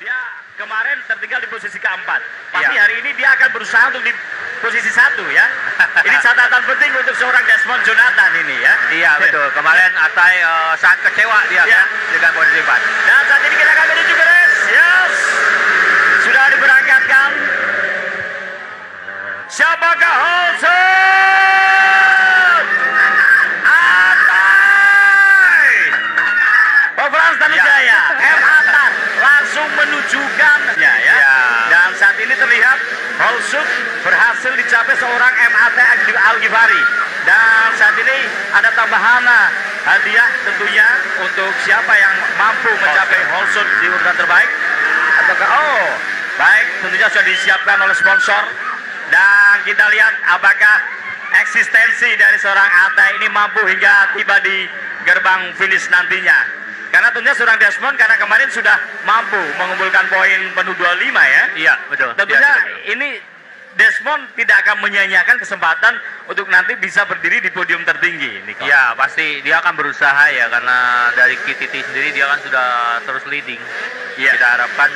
Dia kemarin tertinggal di posisi keempat. Pasti hari ini dia akan berusaha untuk di posisi 1 ya. Ini catatan penting untuk seorang Desmond Jonathan ini ya. Iya betul. Kemarin Atai sangat kecewa dia kan dengan posisi 4. Dan saat ini kita akan menuju ke race. Yes. Sudah diberangkatkan. Siapakah Holson? Atai. Frans Tanujaya. M. Atar langsung menunjukkan ya. Dan saat ini terlihat Holson berhasil dicapai seorang M.A.T. Al-Ghifari. Dan saat ini ada tambahan hadiah tentunya untuk siapa yang mampu mencapai Holson di urutan terbaik. Ataukah baik, tentunya sudah disiapkan oleh sponsor. Dan kita lihat apakah eksistensi dari seorang Atai ini mampu hingga tiba di gerbang finish nantinya. Karena tentunya seorang Desmond karena kemarin sudah mampu mengumpulkan poin penuh 25 ya. Iya betul. Tentunya ini Desmond tidak akan menyia-nyiakan kesempatan untuk nanti bisa berdiri di podium tertinggi. Iya pasti dia akan berusaha ya, karena dari KTT sendiri dia kan sudah terus leading. Ya. Kita harapkan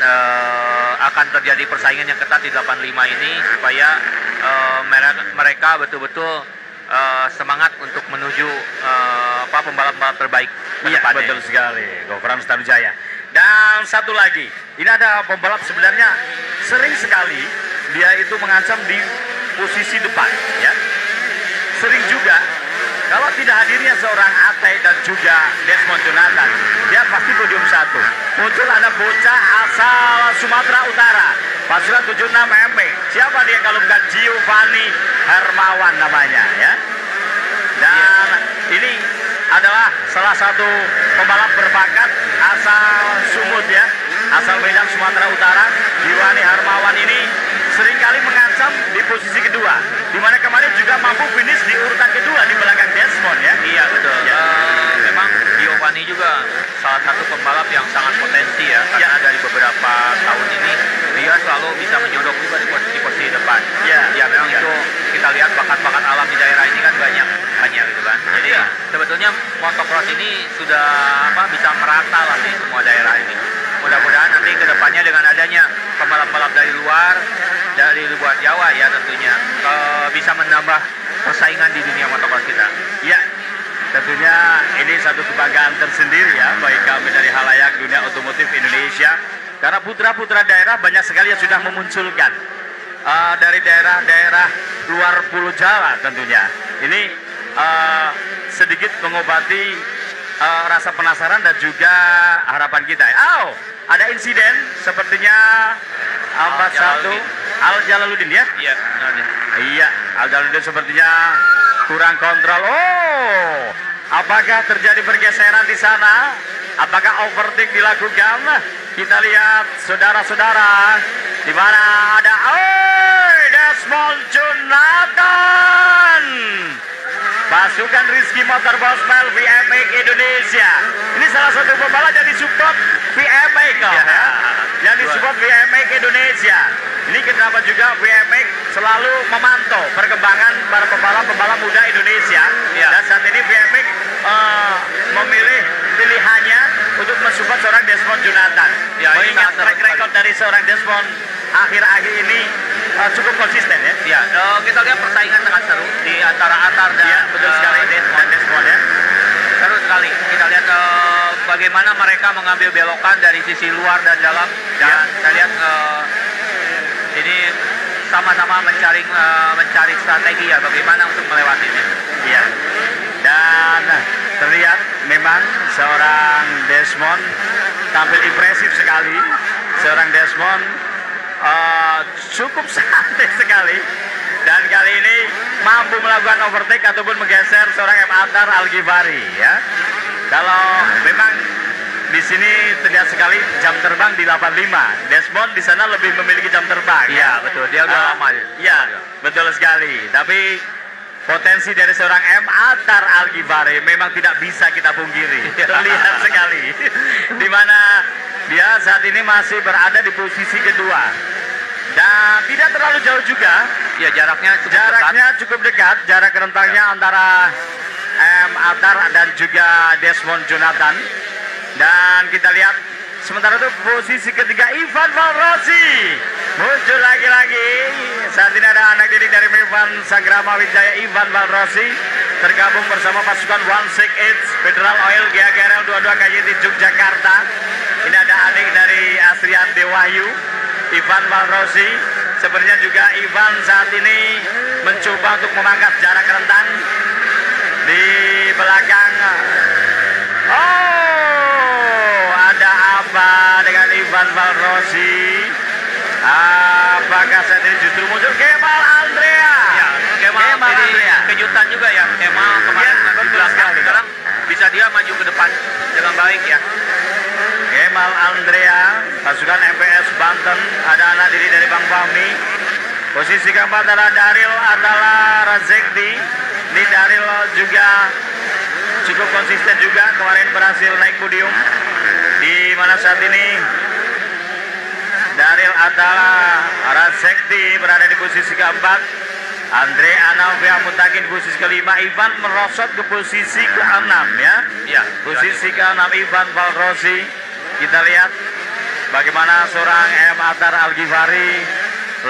akan terjadi persaingan yang ketat di 85 ini supaya mereka betul-betul semangat untuk menuju pembalap-pembalap terbaik. Iya betul sekali, Frans Tanujaya. Dan satu lagi, ini ada pembalap sebenarnya sering sekali dia itu mengancam di posisi depan, ya. Sering juga kalau tidak hadirnya seorang Atai dan juga Desmond Jonathan, dia pasti podium 1. Muncul ada bocah asal Sumatera Utara, pasukan 76 MB. Siapa dia kalau bukan Giovanni Hermawan namanya, ya. Dan ini adalah salah satu pembalap berbakat asal Sumut ya, asal Medan Sumatera Utara. Giovanni Hermawan ini seringkali mengancam di posisi kedua, di mana kemarin juga mampu finish di urutan kedua di belakang Desmond ya. Iya betul. Ya. Memang Giovanni juga salah satu pembalap yang sangat potensi ya, karena dari beberapa tahun ini dia selalu bisa menyodok juga di posisi depan. Ya memang itu kita lihat bakat-bakat alam di daerah ini kan banyak gitu kan. Jadi sebetulnya motocross ini sudah bisa merata lah di semua daerah ini. Mudah-mudahan nanti kedepannya dengan adanya pembalap-pembalap dari luar Jawa ya tentunya bisa menambah persaingan di dunia motocross kita. Ya, tentunya ini satu kebanggaan tersendiri ya bagi kami dari halayak dunia otomotif Indonesia. Karena putra-putra daerah banyak sekali yang sudah memunculkan dari daerah-daerah luar Pulau Jawa tentunya. Ini sedikit mengobati rasa penasaran dan juga harapan kita. Ada insiden sepertinya 41 Al Jalaluddin ya? Iya, iya, Al Jalaluddin sepertinya kurang kontrol. Apakah terjadi pergeseran di sana? Apakah overtake dilakukan? Kita lihat saudara-saudara di mana ada Desmond Jonathan. Pasukan Rizky Motorboss VMX Indonesia. Ini salah satu pembalap yang disupport VMX yang disupport VMX Indonesia. Ini kenapa juga VMX selalu memantau perkembangan para pembalap-pembalap muda Indonesia. Dan saat ini VMX memilih pilihannya untuk mensupport seorang Desmond Jonathan. Mengingat track record dari seorang Desmond akhir-akhir ini cukup konsisten ya. Kita lihat persaingan sangat seru di antara Atar dan betul sekali Desmond ya. Seru sekali. Kita lihat bagaimana mereka mengambil belokan dari sisi luar dan dalam. Dan kita lihat ini sama-sama mencari strategi ya bagaimana untuk melewatinya. Iya. Dan terlihat memang seorang Desmond tampil impresif sekali. Seorang Desmond cukup santai sekali dan kali ini mampu melakukan overtake ataupun menggeser seorang M. Atar Al-Ghifari ya. Kalau memang di sini terlihat sekali jam terbang di 85. Desmond di sana lebih memiliki jam terbang. Iya betul, dia udah lama. Iya betul sekali. Tapi potensi dari seorang M. Atar Al-Ghifari memang tidak bisa kita pungkiri. Terlihat sekali di mana dia saat ini masih berada di posisi kedua. Dan tidak terlalu jauh juga. Ya jaraknya cukup dekat. Jarak rentangnya antara M. Atar dan juga Desmond Jonathan. Dan kita lihat Sementara itu posisi ketiga Ivan Valrosi muncul lagi-lagi. Saat ini ada anak didik dari Mevan Sagrama Wijaya, Ivan Valrosi, tergabung bersama pasukan 168 Federal Oil GAGRL 22 KJT Yogyakarta. Ini ada adik dari Asrian Dewahyu, Ivan Valrosi. Sebenarnya juga Ivan saat ini mencoba untuk memangkas jarak rentang di belakang. Oh, ada apa dengan Ivan Valrosi? Apakah saat ini justru muncul Kemal Andrea? Ya, Kemal Andrea. Kejutan juga ya, Kemal kemarin di belakang, sekarang bisa dia maju ke depan dengan baik ya. Kemal Andrea, pasukan MPS Banten, ada anak didik dari Bang Fahmi. Posisi keempat adalah Daril Atala Razekti. Ini Daril juga cukup konsisten juga, kemarin berhasil naik podium. Di mana saat ini Daril Atala Razekti berada di posisi keempat. Andre Anavia Mutakin posisi kelima. Ivan merosot ke posisi keenam ya. Ya, posisi keenam Ivan Valrosi. Kita lihat bagaimana seorang M. Atar Al-Ghifari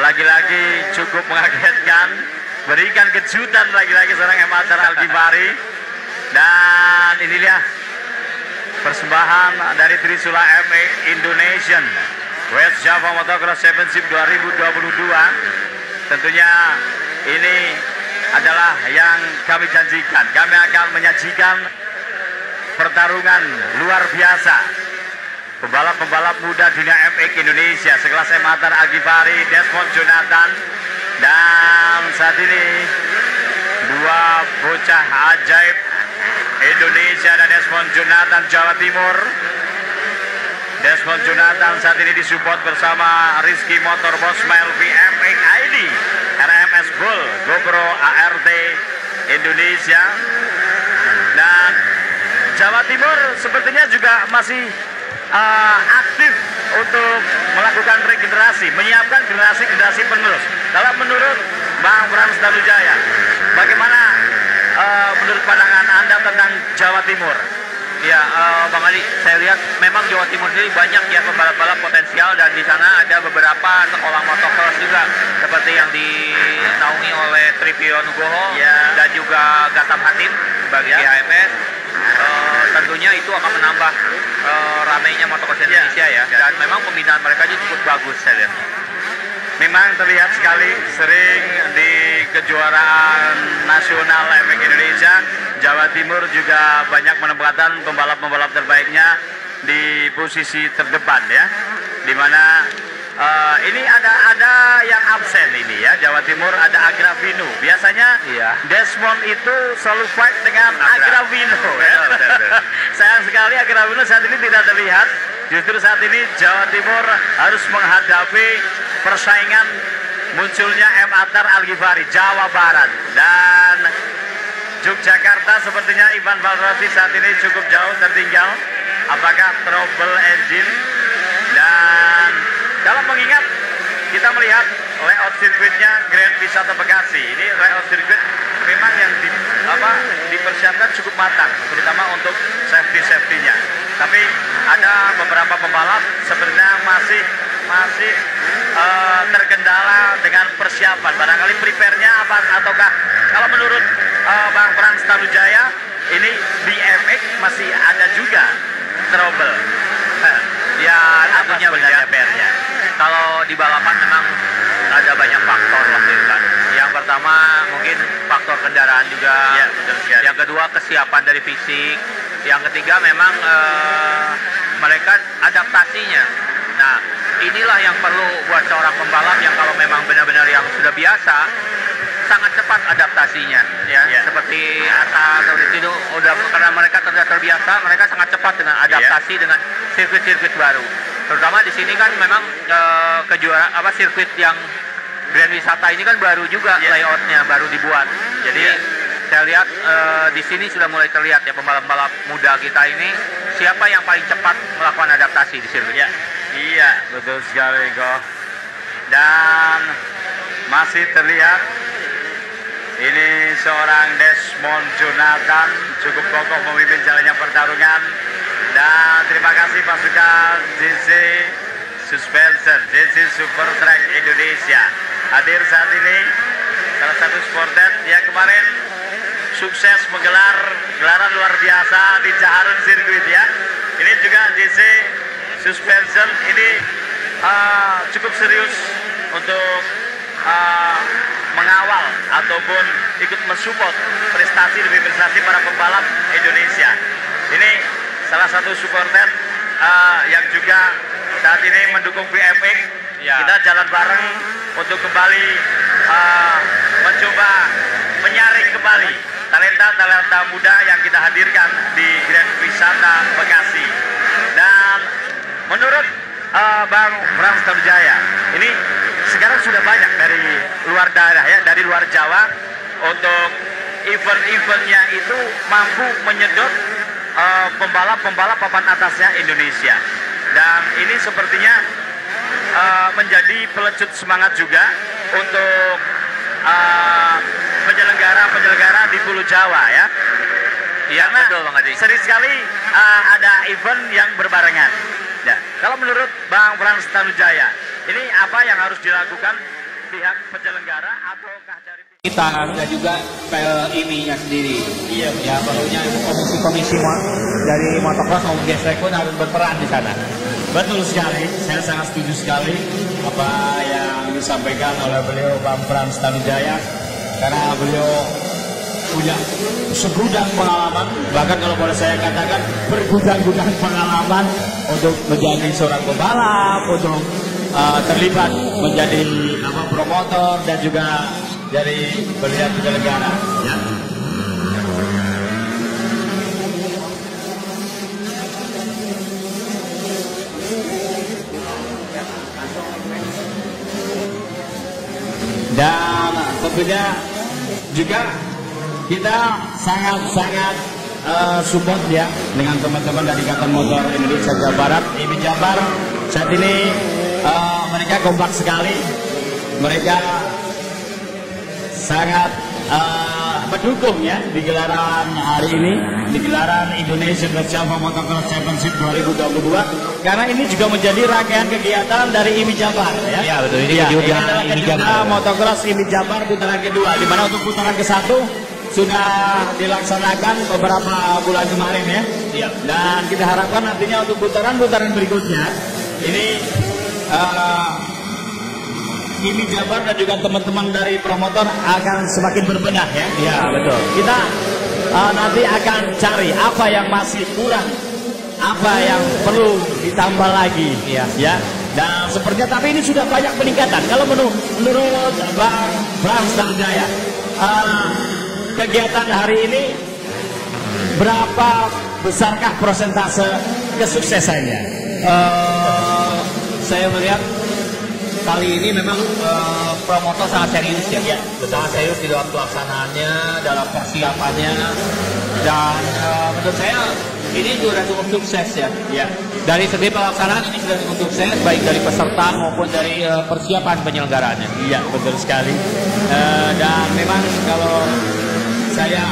lagi-lagi cukup mengagetkan, berikan kejutan lagi-lagi seorang M. Atar Al-Ghifari. Dan ini dia persembahan dari Trisula MX Indonesian West Java Motocross Championship 2022. Tentunya ini adalah yang kami janjikan. Kami akan menyajikan pertarungan luar biasa. Pembalap-pembalap muda dunia MX Indonesia sekelas M. Atar Al-Ghifari, Desmond Jonathan. Dan saat ini dua bocah ajaib Indonesia dan Desmond Jonathan Jawa Timur. Desmond Jonathan saat ini disupport bersama Rizky Motorbos Melvi MX ID, RMS Bull, GoPro ART Indonesia. Dan Jawa Timur sepertinya juga masih aktif untuk melakukan regenerasi, menyiapkan generasi penerus. Kalau menurut Bang Frans Tanujaya, bagaimana menurut pandangan Anda tentang Jawa Timur? Ya, Bang Ali, saya lihat memang Jawa Timur sendiri banyak ya pembalap-pembalap potensial, dan di sana ada beberapa sekolah motocross juga seperti yang dinaungi oleh Tripio Nugroho dan juga Gatam Hatim bagi HMS. Tentunya itu akan menambah ramainya motocross Indonesia ya. Dan memang pembinaan mereka juga cukup bagus saya lihat. Memang terlihat sekali sering di kejuaraan nasional MX Indonesia, Jawa Timur juga banyak menempatkan pembalap-pembalap terbaiknya di posisi terdepan ya. Dimana ini ada yang absen ini ya, Jawa Timur ada Agravino. Biasanya Desmond itu selalu fight dengan Agravino ya. Sayang sekali Agravino saat ini tidak terlihat. Justru saat ini Jawa Timur harus menghadapi persaingan munculnya M. Atar Al-Ghifari Jawa Barat. Dan Yogyakarta sepertinya Ivan Valrosi saat ini cukup jauh tertinggal. Apakah trouble engine? Dan kalau mengingat kita melihat layout sirkuitnya Grand Wisata Bekasi, ini layout sirkuit memang yang dipersiapkan cukup matang, terutama untuk safety-nya. Tapi ada beberapa pembalap sebenarnya masih terkendala dengan persiapan. Barangkali prepare-nya ataukah kalau menurut Bang Frans Tanujaya ini di MX masih ada juga trouble. Ya, tentunya sebenarnya PR-nya. Kalau di balapan memang ada banyak faktor waktu itu kan. Yang pertama mungkin faktor kendaraan juga. Ya, yang kedua kesiapan dari fisik. Yang ketiga memang mereka adaptasinya. Nah, inilah yang perlu buat seorang pembalap yang kalau memang benar-benar yang sudah biasa, sangat cepat adaptasinya ya. Seperti Atta seperti itu karena mereka sudah terbiasa, mereka sangat cepat dengan adaptasi dengan sirkuit-sirkuit baru. Terutama di sini kan memang kejuaraan sirkuit yang Grand Wisata ini kan baru juga layoutnya baru dibuat. Jadi saya lihat di sini sudah mulai terlihat ya pembalap-pembalap muda kita ini siapa yang paling cepat melakukan adaptasi di sirkuit. Iya, betul sekali kok. Dan masih terlihat ini seorang Desmond Jonathan cukup kokoh memimpin jalannya pertarungan. Dan terima kasih pasukan JC Suspension, JC Super Track Indonesia hadir saat ini. Salah satu supporter yang kemarin sukses menggelar gelaran luar biasa di Jaharun Sirkuit ya. Ini juga JC Suspension ini cukup serius untuk mengawal ataupun ikut mensupport prestasi demi prestasi para pembalap Indonesia. Ini salah satu supporter yang juga saat ini mendukung VFX. Ya. Kita jalan bareng untuk kembali mencoba menyaring kembali talenta-talenta muda yang kita hadirkan di Grand Wisata Bekasi. Dan menurut Bang Frans Tanujaya, ini sekarang sudah banyak dari luar daerah ya, dari luar Jawa untuk event-eventnya itu mampu menyedot pembalap-pembalap papan atasnya Indonesia. Dan ini sepertinya menjadi pelecut semangat juga untuk penyelenggara di Pulau Jawa ya. Iya betul Bang Adi. Sering sekali ada event yang berbarengan. Ya, kalau menurut Bang Frans Tanujaya, ini apa yang harus dilakukan pihak penyelenggara ataukah dari kita dan juga PLIMI-nya sendiri? Iya, ya perlunya komisi-komisi dari motocross maupun GSRC pun harus berperan di sana. Betul sekali, saya sangat setuju sekali apa yang disampaikan oleh beliau Bang Frans Tanujaya, karena beliau punya segudang pengalaman, bahkan kalau boleh saya katakan bergudang-gudang pengalaman untuk menjadi seorang pembalap, untuk terlibat menjadi promotor dan juga dari pilihan penyelenggara. Ya. Dan tentunya juga kita sangat support ya dengan teman-teman dari Ikatan Motor Indonesia Jawa Barat, IMI Jabar. Saat ini mereka kompak sekali, mereka sangat mendukung ya di gelaran hari ini, di gelaran Indonesia Java Motocross Championship 2022, karena ini juga menjadi rangkaian kegiatan dari IMI Jabar ya. Iya betul, ini adalah kejuaraan Motocross IMI Jabar putaran kedua, di mana untuk putaran ke-1 sudah dilaksanakan beberapa bulan kemarin ya. Iya. Dan kita harapkan nantinya untuk putaran-putaran berikutnya ini IMI Jabar dan juga teman-teman dari promotor akan semakin berbenah ya. Iya betul. Kita nanti akan cari apa yang masih kurang, apa yang perlu ditambah lagi ya. Dan sepertinya tapi ini sudah banyak peningkatan. Kalau menurut Bang Frans Tanujaya, kegiatan hari ini berapa besarkah persentase kesuksesannya? Saya melihat kali ini memang promotor sangat serius ya. Sangat serius di dalam pelaksanaannya, dalam persiapannya, dan menurut saya ini sudah cukup sukses ya. Dari segi pelaksanaan ini sudah cukup sukses, baik dari peserta maupun dari persiapan penyelenggaraannya. Iya betul sekali. Dan memang kalau saya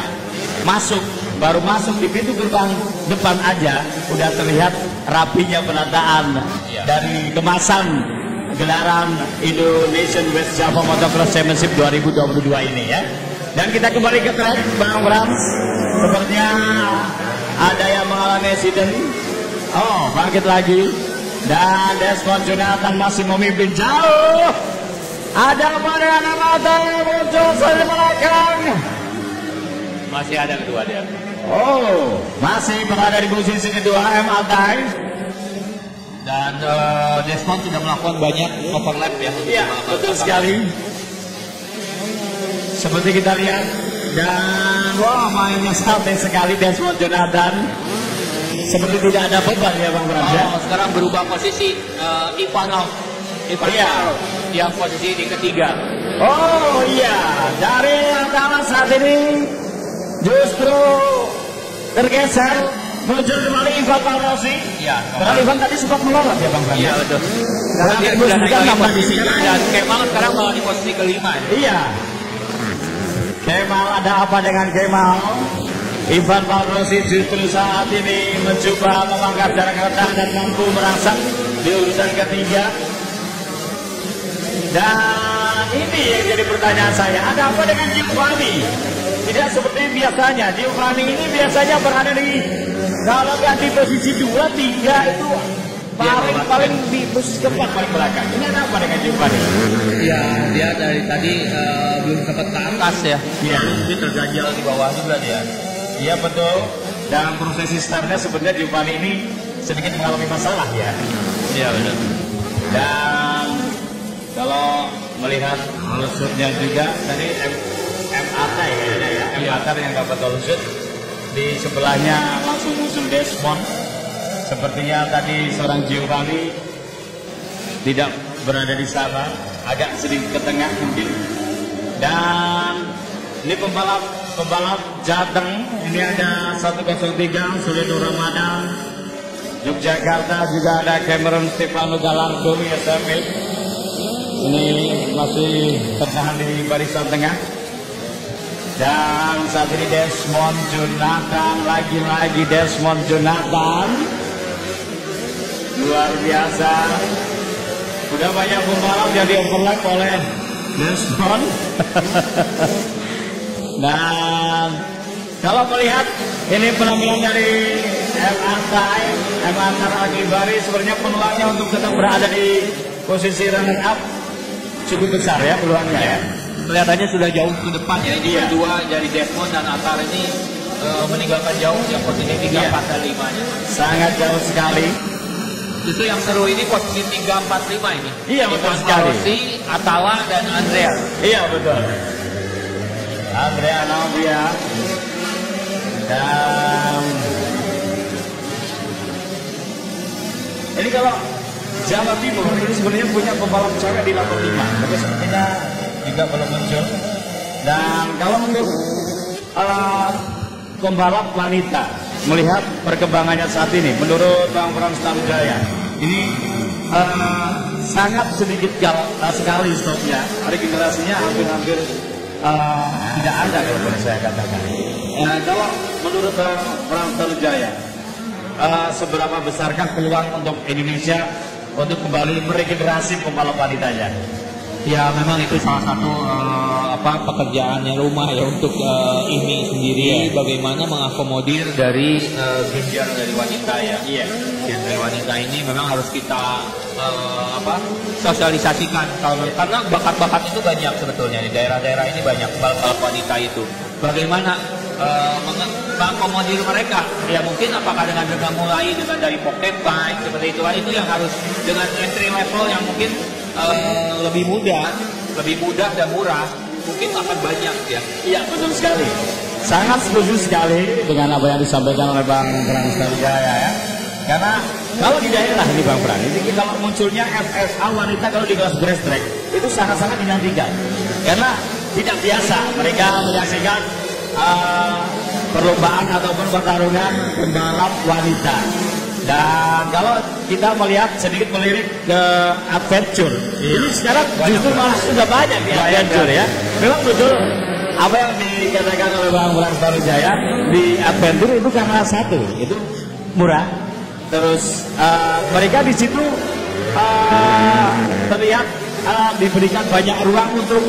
baru masuk di pintu gerbang depan aja udah terlihat rapinya penataan dari kemasan gelaran Indonesian West Java Motocross Championship 2022 ini ya. Dan kita kembali ke track Bang Frans, sepertinya ada yang mengalami accident. Oh, bangkit lagi. Dan Desmond Jonathan masih memimpin jauh. Ada Mariana Mata yang muncul dari belakang. Masih ada kedua dia. Oh, masih berada di posisi kedua Altai. Dan Desmond sudah melakukan banyak overlap ya. Iya, betul sekali. Seperti kita lihat. Dan wah, mainnya santai sekali Desmond Jonathan. Seperti tidak ada beban ya Bang Frans ya. Sekarang berubah posisi Ivanov yang posisi di ketiga. Oh iya, dari antara saat ini justru tergeser muncul kembali Ivan Palrosi. Iya. Karena Ivan tadi sempat melorot ya Bang Frans. Iya betul. Karena dia sudah naik posisinya dan Kemal sekarang malah di posisi kelima. Iya. Kemal, ada apa dengan Kemal? Ivan Palrosi justru saat ini mencoba memangkas jarak rendah dan mampu merangsang di urutan ketiga. Dan ini yang jadi pertanyaan saya, ada apa dengan Giovanni? Tidak seperti biasanya, Giovanni ini biasanya berada di, kalau nggak di posisi 2, 3 itu paling di posisi keempat paling belakang. Ini ada apa dengan Giovanni? Ya, dia dari tadi belum sempat ke atas ya. Iya. Dia terganjal di bawah juga dia. Iya betul. Dalam prosesi startnya sebenarnya Giovanni ini sedikit mengalami masalah ya. Iya benar. Dan kalau melihat lusutnya juga tadi M.A.T. ya, M.A.T. yang dapat lusut. Di sebelahnya langsung muncul Desmond. Sepertinya tadi seorang Giovanni tidak berada di sana, agak sedikit ke tengah mungkin. Dan ini pembalap Jateng, ini ada 103 Sulido Ramadan, Yogyakarta juga ada Cameron Stefano Galardo SML. Ini masih tertahan di barisan tengah. Dan saat ini Desmond Jonathan, lagi-lagi Desmond Jonathan, luar biasa. Sudah banyak pembalap yang di-overlap oleh Desmond. Dan kalau melihat ini penampilan dari M.A.T. Akibari, sebenarnya peluangnya untuk tetap berada di posisi runner up cukup besar ya peluangnya ya. Kelihatannya sudah jauh ke depan ya. Ini Iya. berdua dari Desmond dan Atar ini meninggalkan jauh yang posisi 3, 4, dan 5-nya. Sangat jauh sekali. Justru yang seru ini posisi 3, 4, 5 ini. Iya, betul sekali. Rossi, Atala, dan Andrea. Iya betul. Andrea Novia dan ini kalau Jawa Timur ini sebenarnya punya pembalap cewek di level 5, tapi sepertinya juga belum muncul. Dan kalau untuk pembalap wanita, melihat perkembangannya saat ini, menurut Bang Frans Tamjaya, ini sangat sedikit sekali stopnya. Regenerasinya hampir-hampir tidak ada kalau boleh saya katakan. Kalau menurut Bang Frans Tamjaya, seberapa besarkah peluang untuk Indonesia untuk kembali meregenerasi pembalap wanitanya? Ya memang itu salah satu pekerjaannya rumah ya untuk ini sendiri, bagaimana mengakomodir dari gender dari wanita ya. Iya. Gender wanita ini memang harus kita sosialisasikan karena bakat-bakat itu banyak sebetulnya di daerah-daerah ini, banyak balap wanita itu. Bagaimana mengakomodir mereka? Ya mungkin apakah dengan mulai dengan dari pocket bike seperti itu yang harus dengan entry level yang mungkin lebih mudah dan murah, mungkin akan banyak ya. Iya betul sekali. Sangat setuju sekali dengan apa yang disampaikan oleh Bang Frans Tamjaya ya. Karena kalau di daerah ini Bang Frans, ini kalau munculnya FFA wanita kalau di kelas grass track itu sangat-sangat dinantikan. Karena tidak biasa mereka menyaksikan perlombaan ataupun pertarungan pembalap wanita. Dan kalau kita melihat sedikit melirik ke adventure, ini sekarang justru malah sudah banyak di adventure ya. Memang betul apa yang dikatakan oleh Bang Frans Tamjaya, di adventure itu karena satu, itu murah. Terus mereka di situ terlihat diberikan banyak ruang untuk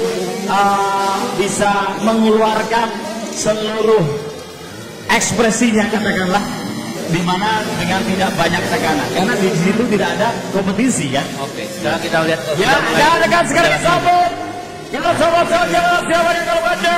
bisa mengeluarkan seluruh ekspresinya katakanlah, di mana dengan tidak banyak tekanan, karena di situ tidak ada kompetisi kan. Oke, sekarang kita lihat ya, rekan sekali sambut. Kita sama saja siapa yang kalau ada